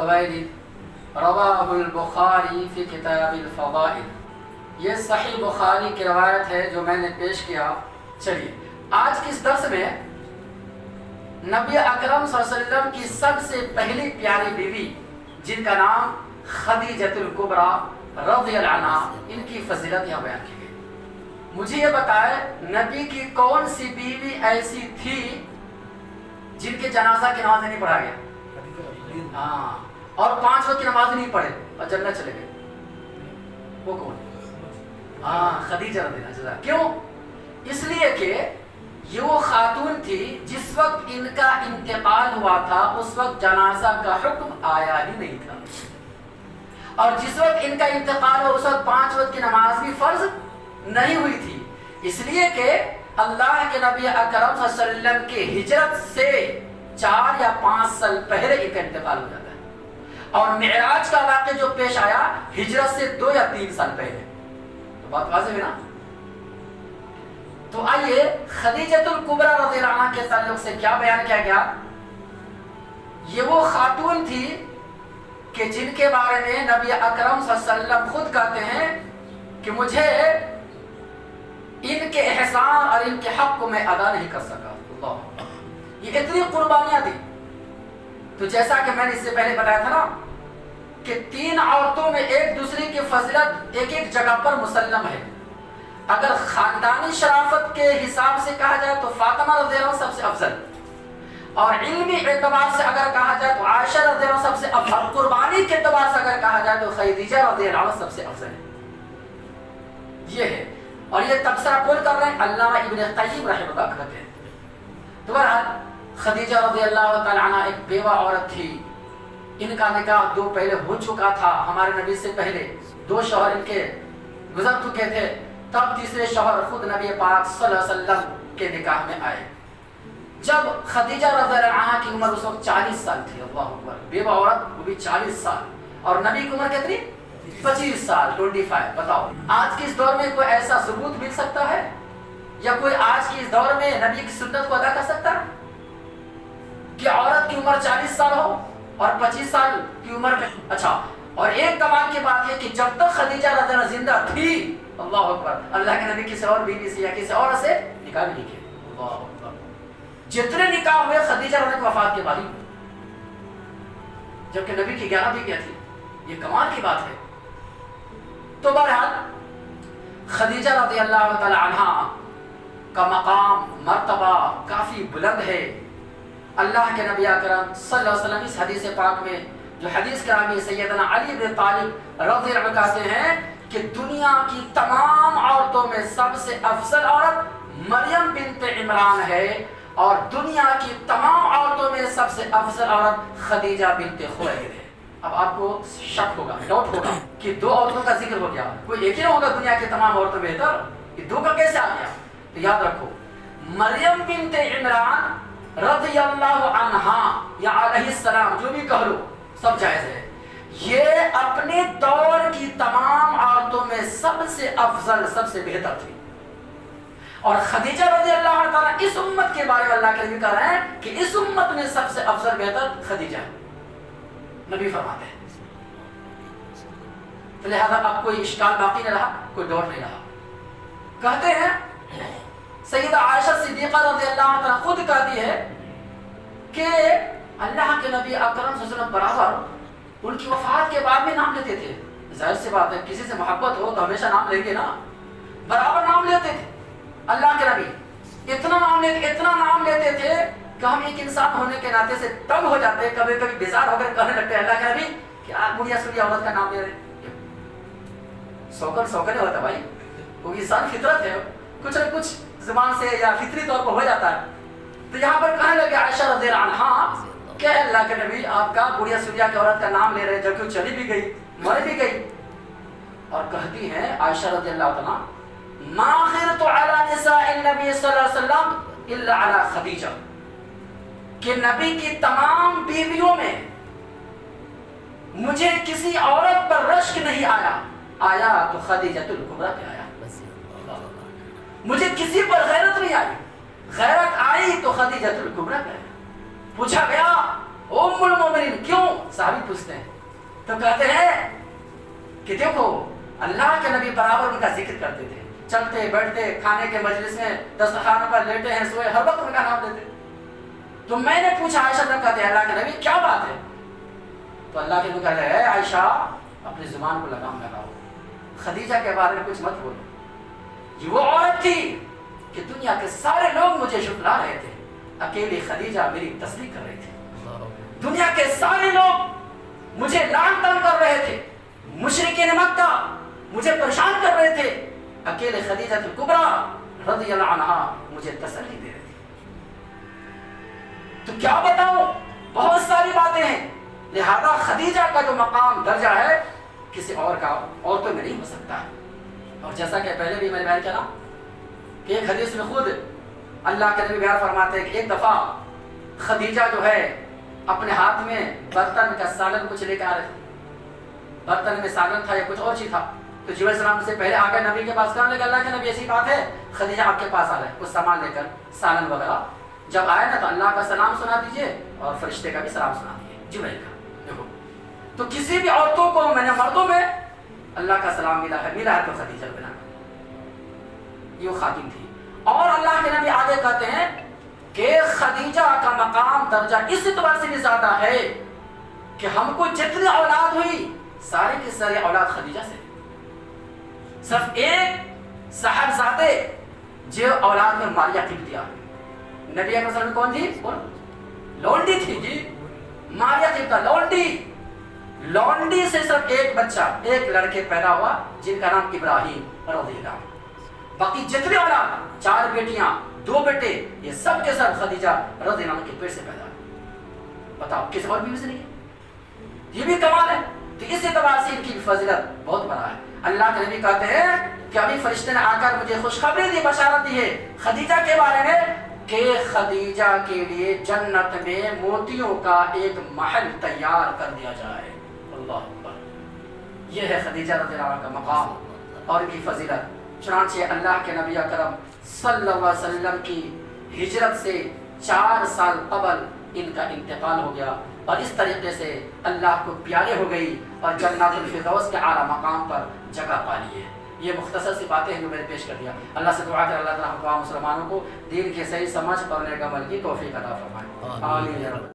खुवैलिद रवाहुल बुखारी फी किताबिल फ़ज़ाइल। ये सही बुखारी की रवायत है जो मैंने पेश किया। चलिए आज की इस दर्स में नबी अकरम सल्लल्लाहु अलैहि वसल्लम की सबसे पहली प्यारी बीवी जिनका नाम खदीजतुल कुबरा रज़ियल्लाहु अन्हा, इनकी फजीलत यहाँ बयान की गई। मुझे ये बताए नबी की कौन सी बीवी ऐसी थी जिनके जनाजा की नमाज नहीं पढ़ा गया? हाँ, और 5 वक्त की नमाज नहीं पढ़े और जन्नत चले गए, वो कौन? हाँ, खदीजा रज़ियल्लाहु अन्हा। क्यों? इसलिए कि ये वो खातून थी जिस वक्त इनका इंतकाल हुआ था उस वक्त जनाजा का हुक्म आया ही नहीं था, और जिस वक्त इनका इंतकाल हुआ उस वक्त 5 वक्त की नमाज भी फर्ज नहीं हुई थी। इसलिए कि अल्लाह के नबी अकरम सल्लल्लाहु अलैहि वसल्लम के हिजरत से 4 या 5 साल पहले इनका इंतकाल हो जाता है, और मिराज का वाक़या जो पेश आया हिजरत से 2 या 3 साल पहले। तो बात वाज़ेह है ना? तो आइए खदीजतुल कुबरा रज़ियल्लाहु अन्हा के ताल्लुक से क्या बयान किया गया। ये वो खातून थी कि जिनके बारे में नबी अकरम सल्लल्लाहु अलैहि वसल्लम खुद कहते हैं कि मुझे इनके एहसान और इनके हक को मैं अदा नहीं कर सका। अल्लाह, ये इतनी कुर्बानियां दी। तो जैसा कि मैंने इससे पहले बताया था ना कि 3 औरतों में एक दूसरे की फजीलत एक एक जगह पर मुसल्लम है। अगर खानदानी शराफत के हिसाब से कहा जाए तो फातिमा रज़ियल्लाहु अन्हा सबसे अफजल, और इल्मी एतबार से अगर कहा जाए तो आयशा रज़ियल्लाहु अन्हा सबसे अफजल, कुर्बानी के एतबार से अगर कहा जाए तो खदीजा रज़ियल्लाहु अन्हा सबसे अफजल है। ये है, और ये तबसरा कौन कर रहे हैं? अल्लामा इब्न क़य्यिम रहमतुल्लाह कहते हैं। तो बहरहाल खदीजा रज़ियल्लाहु तआला अन्हा एक बेवा औरत थी। इनका निकाह 2 पहले हो चुका था, हमारे नबी से पहले 2 शौहर इनके गुजर चुके थे। तब तीसरे शौहर खुद नबी पाक सल्लल्लाहु अलैहि वसल्लम के निकाह में आए। जब खदीजा रज़ियल्लाहु अन्हा की उम्र उस वक्त 40 साल थी। अल्लाह अकबर, बेवा औरत वो भी 40 साल, और नबी की उम्र कितनी? 25 साल, 25। बताओ आज के इस दौर में कोई ऐसा सबूत मिल सकता है, या कोई आज के इस दौर में नबी की सुन्नत को अदा कर सकता है कि औरत की उम्र 40 साल हो और 25 साल की उम्र में? अच्छा, और एक कमाल की बात है कि जब तक खदीजा रज़ियल्लाहु अन्हा जिंदा थी, अल्लाह अकबर, अल्लाह के नबी किसी और बीवी से या किसी और से निकाह नहीं किया। अल्लाह अकबर, जितने निकाह हुए खदीजा रज़ियल्लाहु अन्हा की वफात के बाद ही, जबकि नबी की 11 बीवियां थी। ये कमाल की बात है। तो बहरहाल खदीजा रज़ियल्लाहु तआला अन्हा का मकाम मर्तबा काफी बुलंद है। अल्लाह के नबी अकरम सल्लल्लाहु अलैहि वसल्लम इस हदीस पाक में, जो हदीस का रावी सैयदना अली इब्न तालिब रज़ियल्लाहु अन्हु कहते हैं कि दुनिया की तमाम औरतों में सबसे अफजल औरत मरियम बिन्त इमरान है, और दुनिया की तमाम औरतों में सबसे अफजल औरत खदीजा बिन्त खुवैलिद है। अब आपको शक होगा, डाउट होगा कि 2 औरतों का जिक्र हो गया, कोई एक ही होगा दुनिया की तमाम औरतों में बेहतर, ये 2 का कैसे आ गया? तो याद रखो, मरियम बिन्त इमरान रज़ियल्लाहु अन्हा या अलैहिस्सलाम, जो भी कह लो सब जायज है, ये अपने दौर की तमाम औरतों में सबसे अफजल, सबसे बेहतर थी। और खदीजा रज़ियल्लाहु अन्हा इस उम्मत के बारे में अल्लाह के नबी कह रहे हैं कि इस उम्मत में सबसे अफजल बेहतर खदीजा है, नबी फरमाते हैं। तो लिहाजा अब कोई इश्काल बाकी नहीं रहा, कोई डर नहीं रहा। कहते हैं सैयदा आयशा सिद्दीक़ा रज़ियल्लाहु अन्हा खुद कहती है कि अल्लाह के नबी अकरम सल्लल्लाहु अलैहि वसल्लम बराबर उनकी वफात के बाद भी नाम लेते थे। जाहिर सी बात है, किसी से मोहब्बत हो तो हमेशा नाम लेंगे ना, बराबर नाम लेते थे। अल्लाह के नबी इतना नाम लेते थे कि हम एक इंसान होने के नाते से तंग हो जाते, कभी कभी बेजार होकर कहने लगते हैं, अल्लाह के नबी क्या बुढ़िया सुढ़िया औरत का नाम ले रहे? शौकन होता भाई, वो इंसान फितरत है, कुछ न कुछ जुबान से या फितरी तौर पर हो जाता है। तो यहाँ पर कहने लगे आयशा रज़ियल्लाहु अन्हा, क्या अल्लाह के नबी आपका बुढ़िया सुढ़िया की औरत का नाम ले रहे हैं, जबकि चली भी गई, मर भी गई। और कहती हैं आयशा रज़ियल्लाहु अन्हा, मा खिरतु अला निसाइन नबी सल्लल्लाहु अलैहि वसल्लम इल्ला अला खदीजा, कि नबी की तमाम बीवियों में मुझे किसी औरत पर रश्क नहीं आया तो खदीजतुल कुबरा पे आया। मुझे किसी पर गैरत नहीं आई, गैरत आई तो खदीजतुल कुबरा पे आया। पूछा गया उम्मुल मोमिनीन, क्यों? साहबी पूछते हैं। तो कहते हैं कि देखो अल्लाह के नबी बराबर उनका जिक्र करते थे, चलते बैठते खाने के मजलिस में दस्तरखान पर लेटे हैं सोए, हर वक्त उनका नाम लेते। तो मैंने पूछा आयशा से, कहते हैं अल्लाह के नबी क्या बात है? तो अल्लाह के नबी कहते हैं आयशा अपनी जुबान को लगाम लगाओ, खदीजा के बारे में कुछ मत बोलो। ये वो औरत थी कि दुनिया के सारे लोग मुझे शुक्रा रहे थे, अकेली खदीजा मेरी तस्दीक कर रही थी। दुनिया के सारे लोग मुझे लान तान कर रहे थे, मुशरिकीन मक्का मुझे परेशान कर रहे थे, अकेले खदीजा कुबरा रज़ियल्लाहु अन्हा मुझे तसल्ली दे रही थी। तो क्या बताऊं, बहुत सारी बातें हैं। लिहाजा खदीजा का जो मकाम दर्जा है किसी और का औरतों में नहीं हो सकता है। और जैसा कि पहले भी मैंने बयान किया ना कि एक हदीस में खुद अल्लाह के नबी बयान फरमाते हैं कि एक दफा खदीजा जो है अपने हाथ में बर्तन का सालन कुछ लेकर आ रहे थे, बर्तन में सालन था या कुछ और चीज था। तो जिब्राइल सलाम से पहले आगे नबी के पास कहने लगे अल्लाह के नबी ऐसी बात है खदीजा आपके पास आ रहा है कुछ सामान लेकर, सालन वगैरह। जब आए ना तो अल्लाह का सलाम सुना दीजिए और फरिश्ते का भी सलाम सुना दीजिए जिब्राइल का। देखो तो किसी भी औरतों को मैंने मर्दों में अल्लाह का सलाम मिला है तो खदीजा बिना ये खातिन थी। और अल्लाह के नबी आगे कहते हैं कि खदीजा का मकाम दर्जा इस एतबार से भी ज्यादा है कि हमको जितनी औलाद हुई सारे के सारे औलाद खदीजा से, सिर्फ एक साहबजादे जो औलाद में मारिया किब्तिया, नबी अकरम सल्लल्लाहु अलैहि वसल्लम कौन थी? लौंडी थी जी, मारिया किब्तिया लौंडी। लौंडी से सिर्फ एक बच्चा, एक लड़के पैदा हुआ जिनका नाम इब्राहिम रज़ियल्लाहु अन्हु। बाकी जितने औलाद, 4 बेटियां 2 बेटे, ये सब के सब खदीजा रज़ियल्लाहु अन्हा के पेट से पैदा हुए। बताओ किसी और बीवी से नहीं? ये भी कमाल है। तो इस एतबार से इनकी फजीलत बहुत बड़ा है। अल्लाह के नबी कहते हैं कि अभी फरिश्ते ने आकर मुझे खुशखबरी दी, बशारत दी है खदीजा के बारे में कि खदीजा के लिए जन्नत में मोतियों का एक महल तैयार कर दिया जाए। अल्लाह अकबर। यह है खदीजा रज़ियल्लाहु अन्हा का मकाम और इनकी फजीलत। चुनांचे अल्लाह के नबी अकरम सल्लल्लाहु अलैहि वसल्लम की हिजरत से 4 साल कबल इनका इंतकाल हो गया और इस तरीके से अल्लाह को प्यारे हो गई और जन्नतुल फिरदौस के आला मकाम पर जगह पा ली है। ये मुख्तसर सी बातें हैं जो मैंने पेश कर दिया। अल्लाह से दुआ कर अल्लाह ताला हम मुसलमानों को दीन के सही समझ और नेक अमल की तौफीक अता फरमाए। आमीन।